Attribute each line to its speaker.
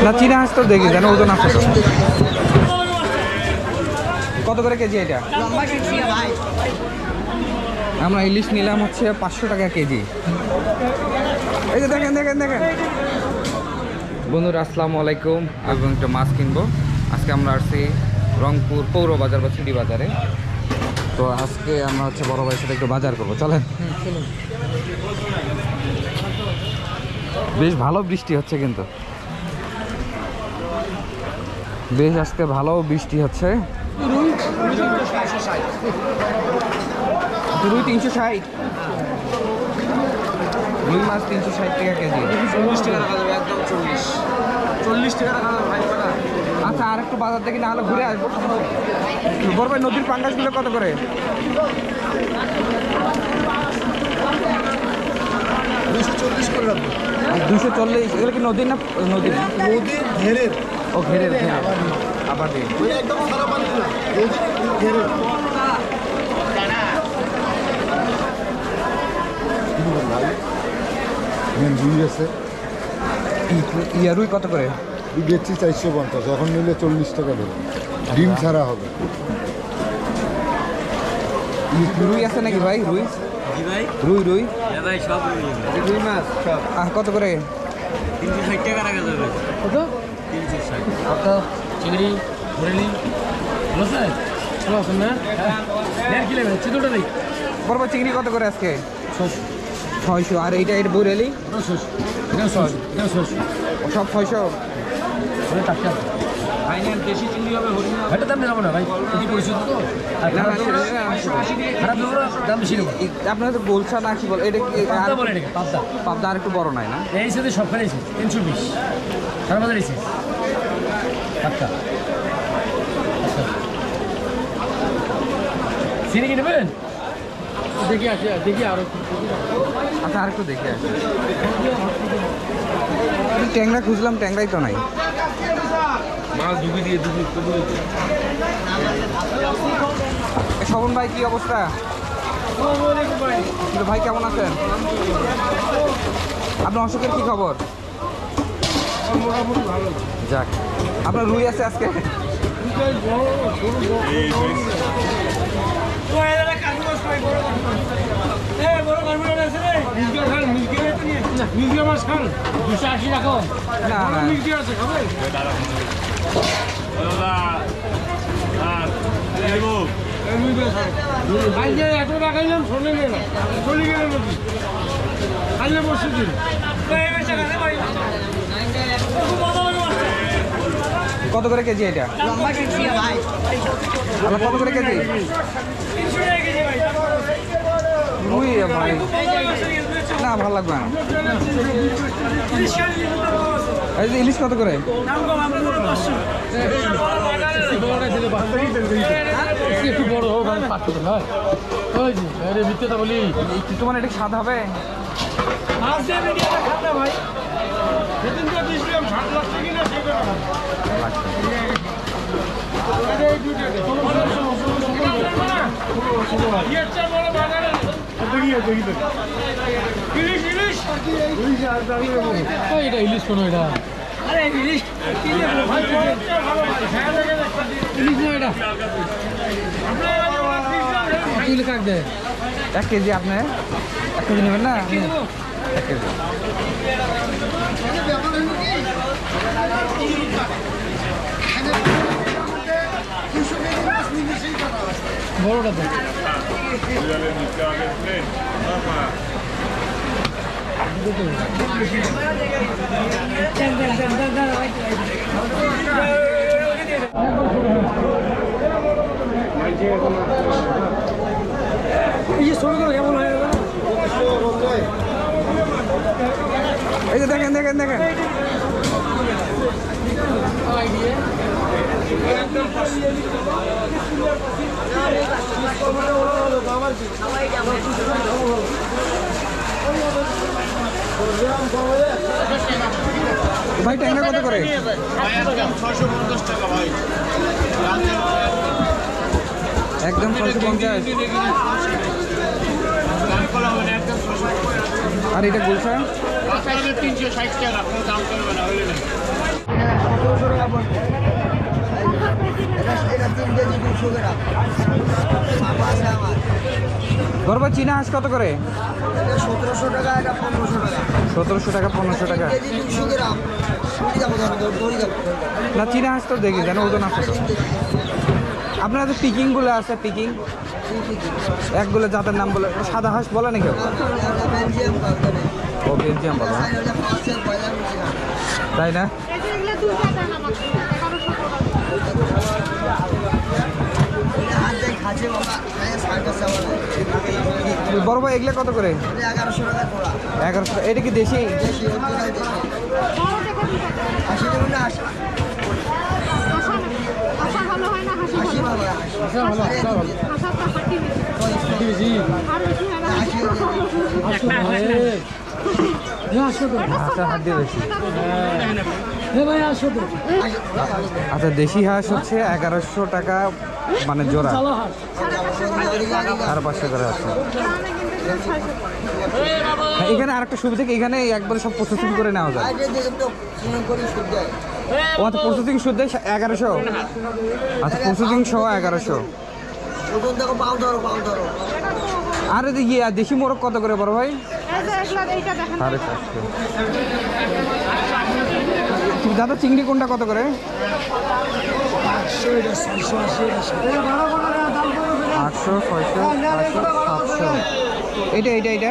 Speaker 1: না চীনা হাঁস তো দেখি জানো ওজন আছে তো। কত করে কেজি এটা? আমরা ইলিশ নিলাম হচ্ছে 500 টাকা কেজি। এই যে দেখেন দেখেন দেখেন বন্ধুরা, আসসালামু আলাইকুম। এবং একটা মাছ কিনবো। আজকে আমরা আসছি রংপুর পৌর বাজার বা সিডি বাজারে। তো আজকে আমরা হচ্ছে বড় ভাইয়ের সাথে একটু বাজার করবো, চলেন। বেশ ভালো বৃষ্টি হচ্ছে, কিন্তু বেশ আজকে ভালো বৃষ্টি হচ্ছে। রুই 360, রুই মাছ 360 টাকা কেজি। 40 টাকা রাখা যাবে, একদম 40 টাকা রাখা যাবে। আচ্ছা, আর একটু বাজার থেকে না হলে ঘুরে আসবো। বড় ভাই, নদীর পাঙ্গাসগুলো কত করে?
Speaker 2: 240 করে রাখবো।
Speaker 1: 240। এগুলো কি নদীর না? নদীর
Speaker 2: ঘেরের।
Speaker 1: ও ঘেরের, আবার দিয়ে
Speaker 2: একদম সারা পানি না, ঘেরের। রুই আছে,
Speaker 1: রুই কত করে?
Speaker 2: বেচছি 450, এখন নিলে 40 টাকা দেবে। ডিম ছাড়া হবে।
Speaker 1: রুই আছে নাকি ভাই? রুই রুই রুই
Speaker 3: ভাই সব
Speaker 1: রুই মাছ সব কত করে?
Speaker 3: 360 টাকা রাখা যাবে।
Speaker 1: কত?
Speaker 3: 360।
Speaker 1: কত?
Speaker 3: চিংড়ি বরেলি ভালো স্যার, ভালো আছেন না? দেড় কিলো চিতোটা নেই।
Speaker 1: বড় ভাই, চিংড়ি কত করে আজকে? 600। আর এইটা এটা বরেলি সব 600।
Speaker 3: টাকা ফাইনাল দেশি চিংড়ি হবে, হরিণা এটা দাম নেবো না ভাই, কি পরিচিত তো। আর খারাপ দেবো না, দাম বেশি নেবো।
Speaker 1: আপনার তো গোলসা না কি বল, এটা কি
Speaker 3: পাবদা বলে এটাকে, পাবদা।
Speaker 1: পাবদা আর একটু বড় নাই না?
Speaker 3: এই সাথে সবখানে এসে 320 সারা বাজার এসে টাকা। চিনি কি নেবেন? দেখি আসে, দেখি আরো।
Speaker 1: আচ্ছা, আর একটু দেখে আসি। ট্যাংরা খুঁজলাম, ট্যাংরাই তো নাই।
Speaker 3: মাছ ডুবি দিয়ে
Speaker 1: শোভন ভাই, কি অবস্থা? ভাই কেমন আছেন? আপনার অসুখের কি খবর? যাক, আপনার রুই আছে আজকে? না না, কত করে কেজি এটা? আপনার কত করে কেজি? রুই ভাই না, ভালো লাগবে না। এই যে ইলিশ কত করে?
Speaker 3: একটু বড় হোক, মিথ্যা বলি।
Speaker 1: একটু মানে এটা স্বাদ হবে।
Speaker 3: এটা ইলিশ কোনো, এটা ইলিশ এটা কাক দেয়।
Speaker 1: 1 কেজি আপনি 1 কেজি নেবেন না? 1 কেজি।
Speaker 3: বড়টা দেয়।
Speaker 1: এই যে দেখেন দেখেন দেখেন ভাই ট্যাংরা কত করে? একদম 650। আর এটা গুলশা
Speaker 4: 360 টাকা কোনো দাম করবে না হইলে না
Speaker 1: বড় ভাই চীনা হাঁস কত করে?
Speaker 5: 1700 টাকা, এটা 1500 টাকা।
Speaker 1: 1700 টাকা 1500 টাকা।
Speaker 5: কেজি 200 গ্রাম। কুড়ি যাবো, দড়ি যাবো।
Speaker 1: না চীনা হাঁস তো দেখি জানো ওজন আছে তো। আপনার যে পিকিংগুলো আছে পিকিং একগুলো জাতের নাম বলে সাদা হাঁস বলে নাকি
Speaker 5: বেলজিয়াম কালকে।
Speaker 1: ও বেলজিয়াম বলে না?
Speaker 5: এটা পাঁচের পয়লা মিশিয়ে।
Speaker 1: তাই না?
Speaker 5: এটা হাত দিয়ে খাচ্ছে বাবা, খায় সার্কাস চাওয়ালে।
Speaker 1: বড় ভাই এগুলো কত করে?
Speaker 5: এটা 1100 টাকা করা।
Speaker 1: 1100। এটা কি দেশি?
Speaker 5: দেশি, ওটাই দেশি। 80 দেবেন না, 80? 80 বাবা, 80।
Speaker 1: আচ্ছা হাত দিয়ে বেশি। আচ্ছা দেশি হাঁস হচ্ছে 1100 টাকা মানে জোড়া আর 500 করে আছে। হ্যাঁ, এখানে আরেকটা সুবিধা কি এখানে একবারে সব প্রসেসিং করে নেওয়া যায়।
Speaker 5: আগে দেখুন তো, সিমেন্ট করে শুদ্ধ হয়।
Speaker 1: ও আচ্ছা প্রসেসিং শুদ্ধ 1100। আচ্ছা প্রসেসিং সহ 1100।
Speaker 5: ওজন দেখো, পাও ধরো, পাও ধরো।
Speaker 1: আর এদিকে দেশি মোরগ কত করে বড় ভাই? 750। দাদা চিংড়ি কোনটা কত করে? 800 600 700। এইটা